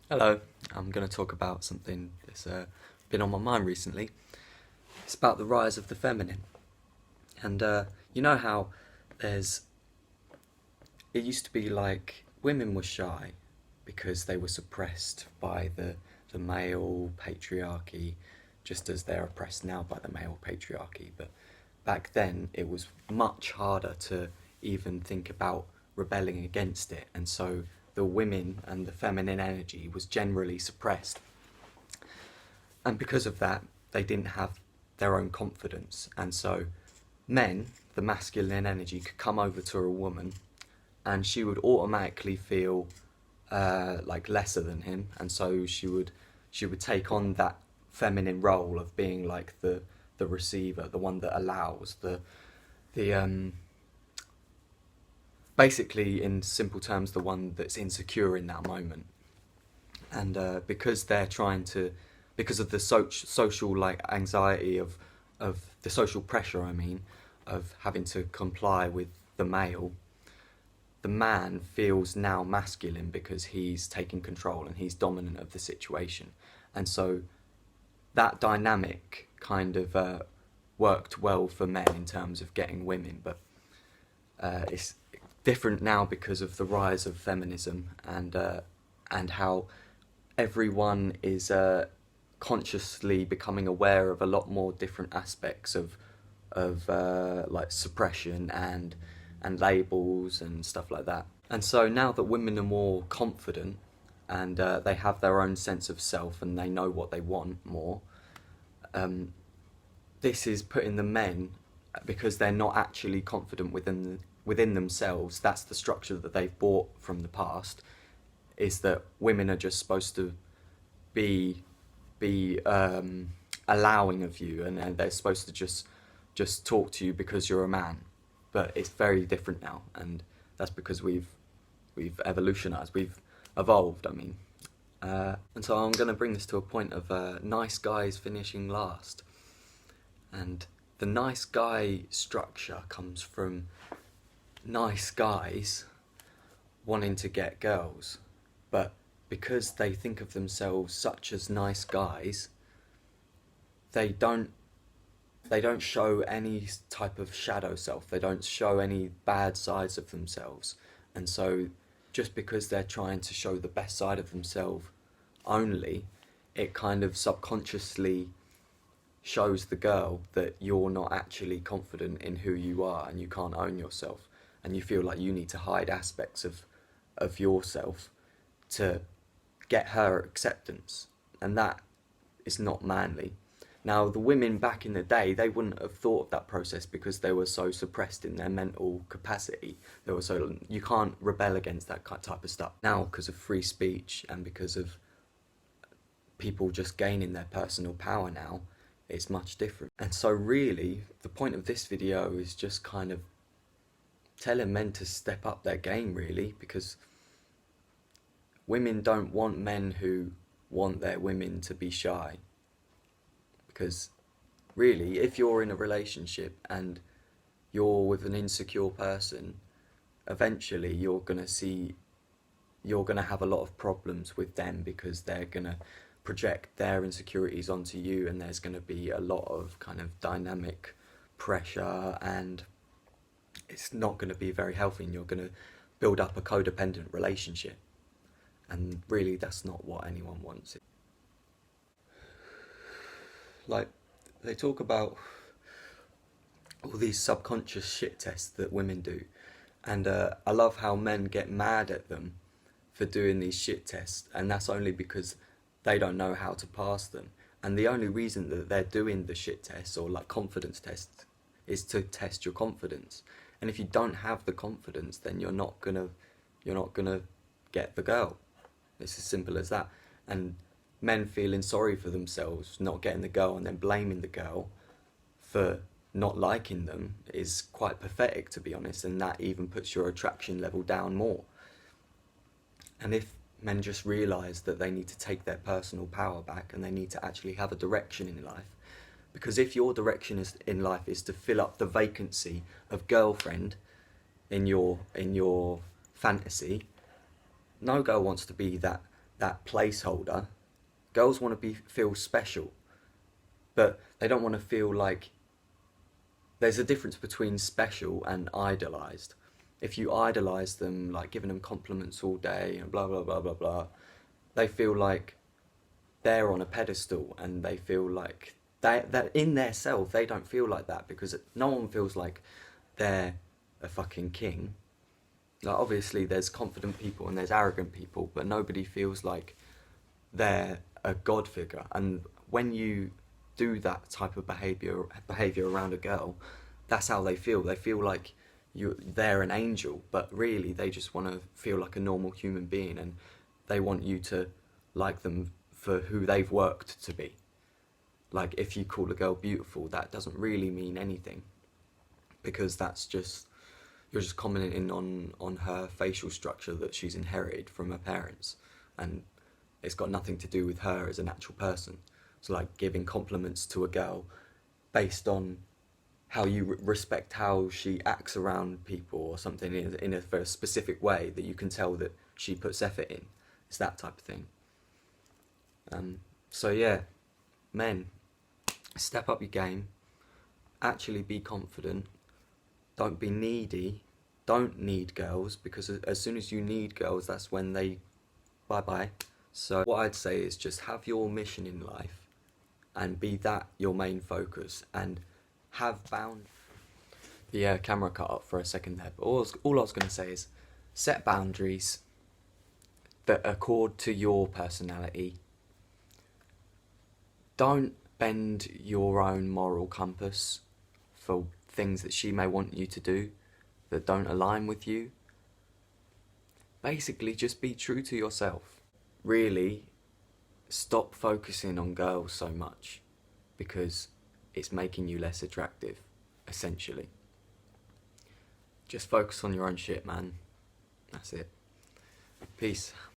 Hello, I'm going to talk about something that's been on my mind recently. It's about the rise of the feminine. And you know how there's. It used to be like women were shy because they were suppressed by the male patriarchy, just as they're oppressed now by the male patriarchy. But back then, it was much harder to even think about rebelling against it. And so the women and the feminine energy was generally suppressed. And because of that, they didn't have their own confidence. And so men, the masculine energy, could come over to a woman and she would automatically feel like lesser than him. And so she would take on that feminine role of being like the receiver, the one that allows, the basically, in simple terms, the one that's insecure in that moment. And because they're trying to, because of the social like anxiety of the social pressure, I mean, of having to comply with the male, the man feels now masculine because he's taking control and he's dominant of the situation. And so that dynamic kind of worked well for men in terms of getting women, but it's different now because of the rise of feminism and how everyone is consciously becoming aware of a lot more different aspects of like suppression and labels and stuff like that. And so now that women are more confident and they have their own sense of self and they know what they want more, um, this is putting the men, because they're not actually confident within themselves. That's the structure that they've bought from the past. Is that women are just supposed to be allowing of you, and they're supposed to just talk to you because you're a man. But it's very different now, and that's because we've evolutionized, we've evolved. I mean, and so I'm going to bring this to a point of nice guys finishing last, and the nice guy structure comes from nice guys wanting to get girls, but because they think of themselves such as nice guys, they don't they don't show any type of shadow self. They don't show any bad sides of themselves. And so just because they're trying to show the best side of themselves only, it kind of subconsciously shows the girl that you're not actually confident in who you are and you can't own yourself, and you feel like you need to hide aspects of yourself to get her acceptance, and that is not manly. Now, the women back in the day, they wouldn't have thought of that process because they were so suppressed in their mental capacity. They were so, you can't rebel against that type of stuff. Now, because of free speech and because of people just gaining their personal power now, it's much different. And so really, the point of this video is just kind of telling men to step up their game, really, because women don't want men who want their women to be shy. Because really, if you're in a relationship and you're with an insecure person, eventually you're gonna have a lot of problems with them because they're gonna project their insecurities onto you, and there's gonna be a lot of kind of dynamic pressure, and it's not gonna be very healthy, and you're gonna build up a codependent relationship. And really, that's not what anyone wants. Like, they talk about all these subconscious shit tests that women do, and I love how men get mad at them for doing these shit tests, and that's only because they don't know how to pass them. And the only reason that they're doing the shit tests or like confidence tests is to test your confidence. And if you don't have the confidence, then you're not gonna get the girl. It's as simple as that. And men feeling sorry for themselves, not getting the girl, and then blaming the girl for not liking them is quite pathetic, to be honest, and that even puts your attraction level down more. And if men just realise that they need to take their personal power back and they need to actually have a direction in life, because if your direction in life is to fill up the vacancy of girlfriend in your fantasy, no girl wants to be that that placeholder. Girls want to feel special, but they don't want to feel like there's a difference between special and idolized. If you idolize them, like giving them compliments all day and blah blah blah blah blah, they feel like they're on a pedestal, and they feel like that in their self they don't feel like that, because no one feels like they're a fucking king. Like, obviously there's confident people and there's arrogant people, but nobody feels like they're a god figure. And when you do that type of behavior around a girl, that's how they feel. They feel like they're an angel, but really they just want to feel like a normal human being, and they want you to like them for who they've worked to be. Like, if you call a girl beautiful, that doesn't really mean anything, because that's just, you're just commenting on her facial structure that she's inherited from her parents, and it's got nothing to do with her as an actual person. So like giving compliments to a girl based on how you respect how she acts around people or something in a very specific way that you can tell that she puts effort in. It's that type of thing. So yeah, men, step up your game. Actually be confident. Don't be needy. Don't need girls, because as soon as you need girls, that's when they bye-bye. So what I'd say is just have your mission in life and be that your main focus, and have bound. The camera cut up for a second there, but all I was going to say is set boundaries that accord to your personality. Don't bend your own moral compass for things that she may want you to do that don't align with you. Basically, just be true to yourself. Really, stop focusing on girls so much, because it's making you less attractive, essentially. Just focus on your own shit, man. That's it. Peace.